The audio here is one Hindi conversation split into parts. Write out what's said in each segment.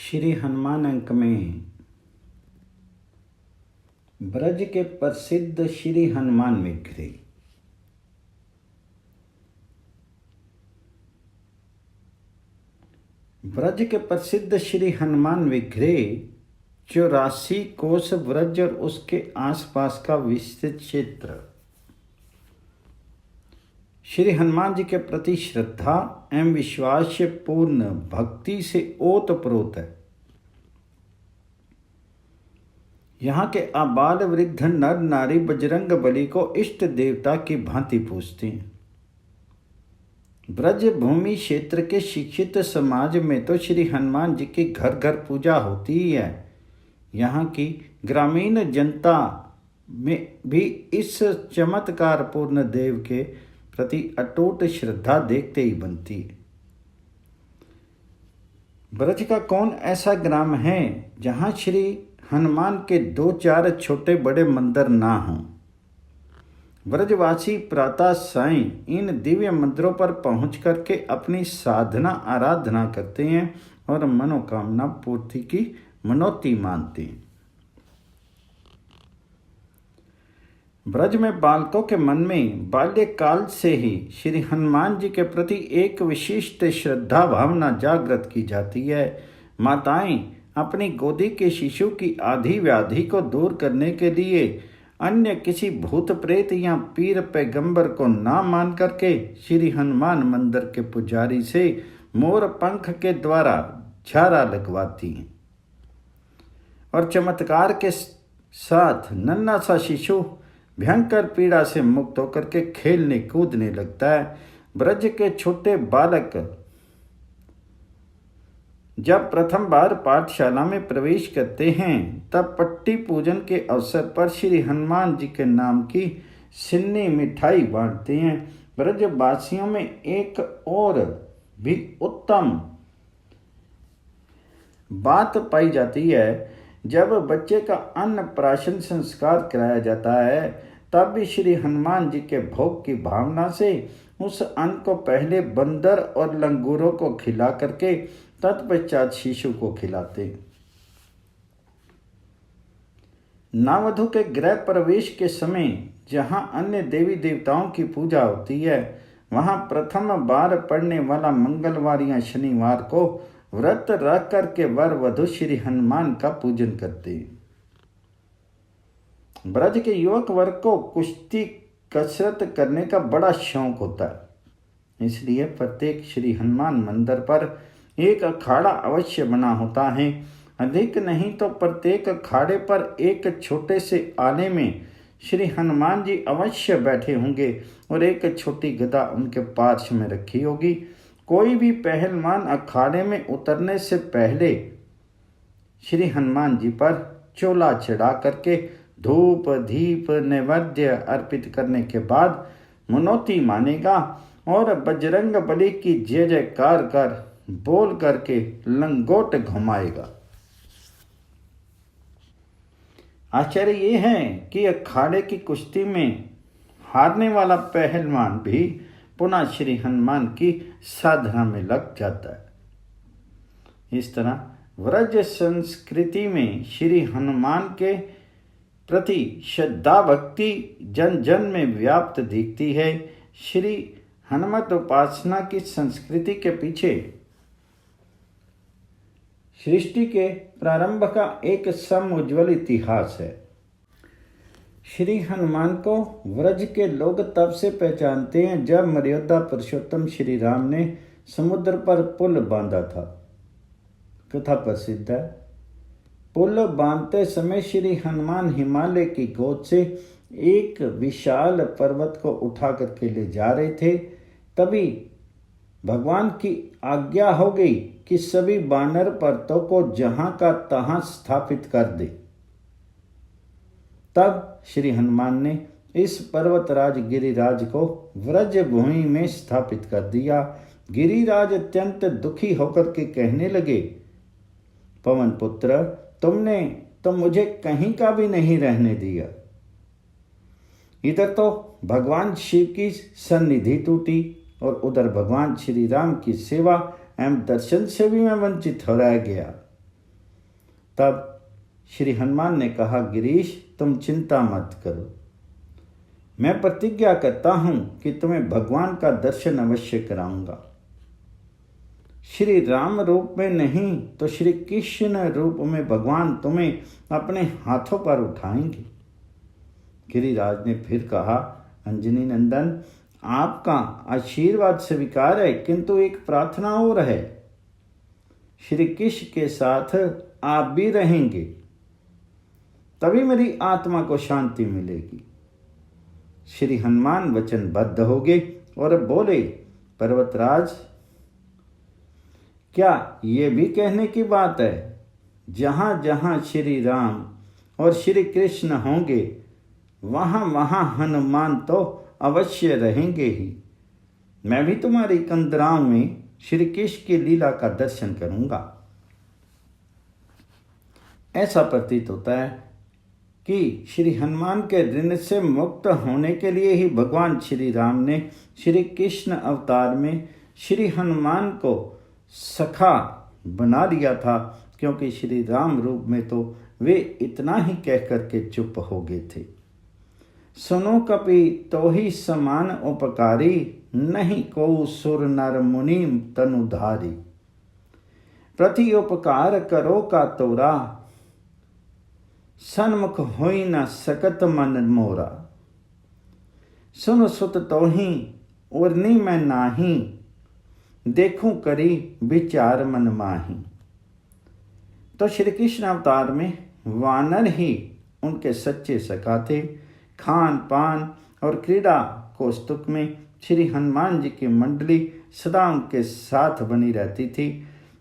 श्री हनुमान अंक में ब्रज के प्रसिद्ध श्री हनुमान विग्रह। ब्रज के प्रसिद्ध श्री हनुमान विग्रह 84 कोस ब्रज और उसके आसपास का विस्तृत क्षेत्र श्री हनुमान जी के प्रति श्रद्धा एवं विश्वास से पूर्ण भक्ति से ओतप्रोत है। यहाँ के आबाल वृद्ध नर नारी बजरंग बली को इष्ट देवता की भांति पूजते हैं। ब्रज भूमि क्षेत्र के शिक्षित समाज में तो श्री हनुमान जी की घर घर पूजा होती ही है। यहाँ की ग्रामीण जनता में भी इस चमत्कारपूर्ण देव के प्रति अटूट श्रद्धा देखते ही बनती है। ब्रज का कौन ऐसा ग्राम है जहाँ श्री हनुमान के 2-4 छोटे बड़े मंदिर ना हों। ब्रजवासी प्रातः सायं इन दिव्य मंदिरों पर पहुंच करके अपनी साधना आराधना करते हैं और मनोकामना पूर्ति की मनौती मानते हैं। ब्रज में बालकों के मन में बाल्यकाल से ही श्री हनुमान जी के प्रति एक विशिष्ट श्रद्धा भावना जागृत की जाती है। माताएं अपनी गोदी के शिशु की आधी व्याधि को दूर करने के लिए अन्य किसी भूत प्रेत या पीर पैगंबर को ना मान करके श्री हनुमान मंदिर के पुजारी से मोर पंख के द्वारा झारा लगवाती हैं और चमत्कार के साथ नन्हा सा शिशु भयंकर पीड़ा से मुक्त होकर के खेलने कूदने लगता है। ब्रज के छोटे बालक जब प्रथम बार पाठशाला में प्रवेश करते हैं तब पट्टी पूजन के अवसर पर श्री हनुमान जी के नाम की सिन्नी मिठाई बांटते हैं। ब्रजवासियों में एक और भी उत्तम बात पाई जाती है। जब बच्चे का अन्नप्राशन संस्कार कराया जाता है तब भी श्री हनुमान जी के भोग की भावना से उस अन्न को पहले बंदर और लंगूरों को खिला करके तत्पश्चात शिशु को खिलाते। नववधू के गृह प्रवेश के समय जहां अन्य देवी देवताओं की पूजा होती है वहां प्रथम बार पड़ने वाला मंगलवार या शनिवार को व्रत रख करके वर वधू श्री हनुमान का पूजन करते हैं। ब्रज के युवक वर्ग को कुश्ती कसरत करने का बड़ा शौक होता है, इसलिए प्रत्येक श्री हनुमान मंदिर पर एक अखाड़ा अवश्य बना होता है। अधिक नहीं तो प्रत्येक अखाड़े पर एक छोटे से आले में श्री हनुमान जी अवश्य बैठे होंगे और एक छोटी गदा उनके पार्श्व में रखी होगी। कोई भी पहलवान अखाड़े में उतरने से पहले श्री हनुमान जी पर चोला चढ़ा करके धूप दीप नैवेद्य अर्पित करने के बाद मनौती मानेगा और बजरंग बली की जय जयकार कर बोल करके लंगोट घुमाएगा। आश्चर्य ये है कि अखाड़े की कुश्ती में हारने वाला पहलवान भी पुनः श्री हनुमान की साधना में लग जाता है। इस तरह व्रज संस्कृति में श्री हनुमान के प्रति श्रद्धा भक्ति जन जन में व्याप्त दिखती है। श्री हनुमत उपासना की संस्कृति के पीछे सृष्टि के प्रारंभ का एक समुज्ज्वल इतिहास है। श्री हनुमान को व्रज के लोग तब से पहचानते हैं जब मर्यादा पुरुषोत्तम श्री राम ने समुद्र पर पुल बांधा था। कथा प्रसिद्ध है। पुल बांधते समय श्री हनुमान हिमालय की गोद से एक विशाल पर्वत को उठा करके ले जा रहे थे। तभी भगवान की आज्ञा हो गई कि सभी बानर पर्वतों को जहां का तहां स्थापित कर दे। तब श्री हनुमान ने इस पर्वतराज गिरिराज को व्रज भूमि में स्थापित कर दिया। गिरिराज अत्यंत दुखी होकर के कहने लगे, पवन पुत्र, तुमने तो मुझे कहीं का भी नहीं रहने दिया। इधर तो भगवान शिव की सन्निधि टूटी और उधर भगवान श्री राम की सेवा एवं दर्शन से भी मैं वंचित हो रह गया। तब श्री हनुमान ने कहा, गिरीश तुम चिंता मत करो, मैं प्रतिज्ञा करता हूं कि तुम्हें भगवान का दर्शन अवश्य कराऊंगा। श्री राम रूप में नहीं तो श्री कृष्ण रूप में भगवान तुम्हें अपने हाथों पर उठाएंगे। गिरिराज ने फिर कहा, अंजनी नंदन, आपका आशीर्वाद स्वीकार है, किंतु एक प्रार्थना और है। श्री कृष्ण के साथ आप भी रहेंगे, तभी मेरी आत्मा को शांति मिलेगी। श्री हनुमान वचनबद्ध हो गए और बोले, पर्वतराज, क्या ये भी कहने की बात है, जहाँ जहाँ श्री राम और श्री कृष्ण होंगे वहाँ वहाँ हनुमान तो अवश्य रहेंगे ही। मैं भी तुम्हारी कंदराओं में श्री कृष्ण की लीला का दर्शन करूंगा। ऐसा प्रतीत होता है कि श्री हनुमान के ऋण से मुक्त होने के लिए ही भगवान श्री राम ने श्री कृष्ण अवतार में श्री हनुमान को सखा बना लिया था, क्योंकि श्री राम रूप में तो वे इतना ही कह करके चुप हो गए थे। सुनो कपि तो ही समान उपकारी, नहीं को सुर नर मुनि तनुधारी। प्रति उपकार करो का तोरा, सन्मुख होई न सकत मन मोरा। सुन सुत तो ही उर्नी मैं नाही, देखूं करी विचार मन माही। तो श्री कृष्ण अवतार में वानर ही उनके सच्चे सखा थे। खान पान और क्रीड़ा कौस्तुक में श्री हनुमान जी की मंडली सदा उनके साथ बनी रहती थी।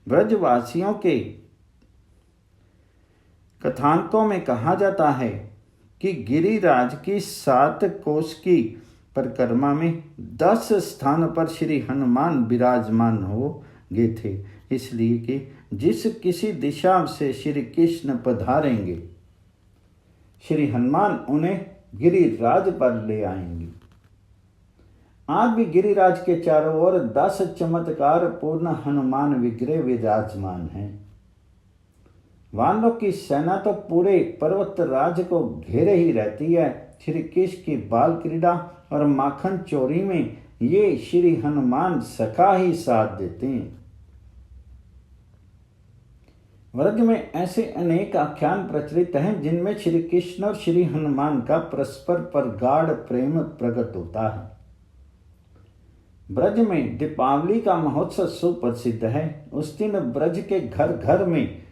ब्रजवासियों के कथानकों में कहा जाता है कि गिरिराज की 7 कोस की परिक्रमा में 10 स्थान पर श्री हनुमान विराजमान हो गए थे, इसलिए कि जिस किसी दिशा से श्री कृष्ण पधारेंगे श्री हनुमान उन्हें गिरिराज पर ले आएंगे। आज भी गिरिराज के चारों ओर 10 चमत्कार पूर्ण हनुमान विग्रह विराजमान हैं। वानरों की सेना तो पूरे पर्वत राज को घेरे ही रहती है। श्री कृष्ण की बाल क्रीड़ा और माखन चोरी में ये श्री हनुमान सखा ही साथ देते हैं। व्रज में ऐसे अनेक आख्यान प्रचलित हैं जिनमें श्री कृष्ण और श्री हनुमान का परस्पर पर गाढ़ प्रेम प्रकट होता है। ब्रज में दीपावली का महोत्सव सुप्रसिद्ध है। उस दिन ब्रज के घर घर में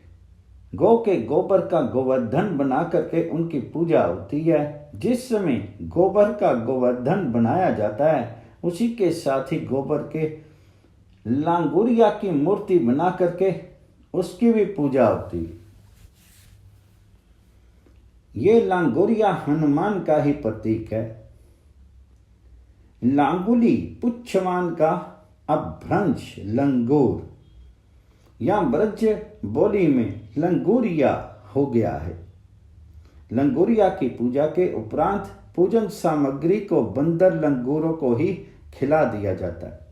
गौ के गोबर का गोवर्धन बना करके उनकी पूजा होती है। जिस समय गोबर का गोवर्धन बनाया जाता है उसी के साथ ही गोबर के लांगुरिया की मूर्ति बना करके उसकी भी पूजा होती है। ये लांगुरिया हनुमान का ही प्रतीक है। लांगुली पुच्छमान का अभ्रंश लंगूर या ब्रज बोली में लंगूरिया हो गया है। लंगूरिया की पूजा के उपरांत पूजन सामग्री को बंदर लंगूरों को ही खिला दिया जाता है।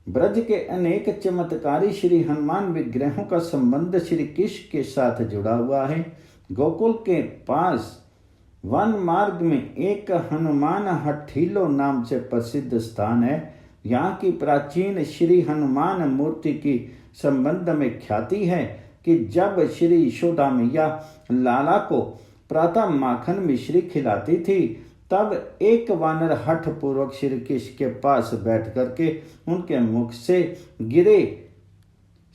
ब्रज के अनेक चमत्कारी श्री हनुमान विग्रहों का संबंध श्री कृष्ण के साथ जुड़ा हुआ है। गोकुल के पास वन मार्ग में एक हनुमान हठीलो नाम से प्रसिद्ध स्थान है। यहाँ की प्राचीन श्री हनुमान मूर्ति की संबंध में ख्याति है कि जब श्री यशोदा मैया लाला को प्रातः माखन मिश्री खिलाती थी तब एक वानर हठ पूर्वक श्री कृष्ण के पास बैठ करके उनके मुख से गिरे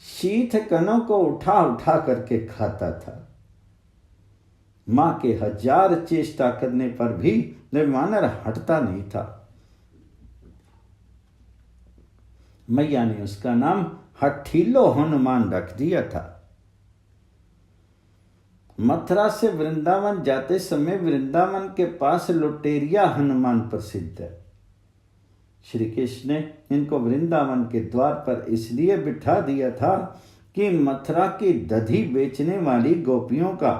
शीत कणों को उठा उठा करके खाता था। मां के 1000 चेष्टा करने पर भी वह वानर हटता नहीं था। मैया ने उसका नाम हठीलो हनुमान रख दिया था। मथुरा से वृंदावन जाते समय वृंदावन के पास लुटेरिया हनुमान प्रसिद्ध है। श्री कृष्ण ने इनको वृंदावन के द्वार पर इसलिए बिठा दिया था कि मथुरा की दधी बेचने वाली गोपियों का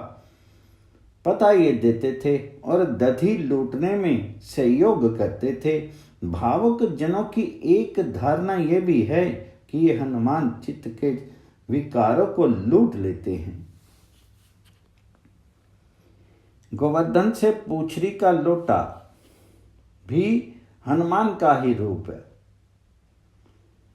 पता ये देते थे और दधी लूटने में सहयोग करते थे। भावुक जनों की एक धारणा यह भी है कि ये हनुमान चित्त के विकारों को लूट लेते हैं। गोवर्धन से पूछरी का लोटा भी हनुमान का ही रूप है।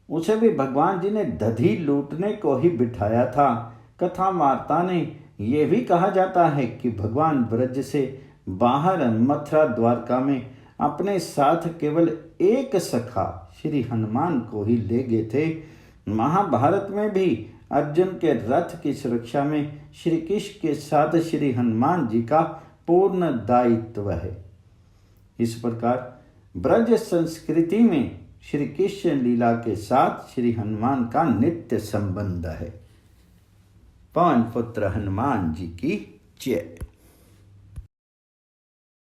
उसे भी भगवान जी ने दधी लूटने को ही बिठाया था। कथा वार्ता ने यह भी कहा जाता है कि भगवान ब्रज से बाहर मथुरा द्वारका में अपने साथ केवल एक सखा श्री हनुमान को ही ले गए थे। महाभारत में भी अर्जुन के रथ की सुरक्षा में श्री कृष्ण के साथ श्री हनुमान जी का पूर्ण दायित्व है। इस प्रकार ब्रज संस्कृति में श्री कृष्ण लीला के साथ श्री हनुमान का नित्य संबंध है। पवन पुत्र हनुमान जी की जय।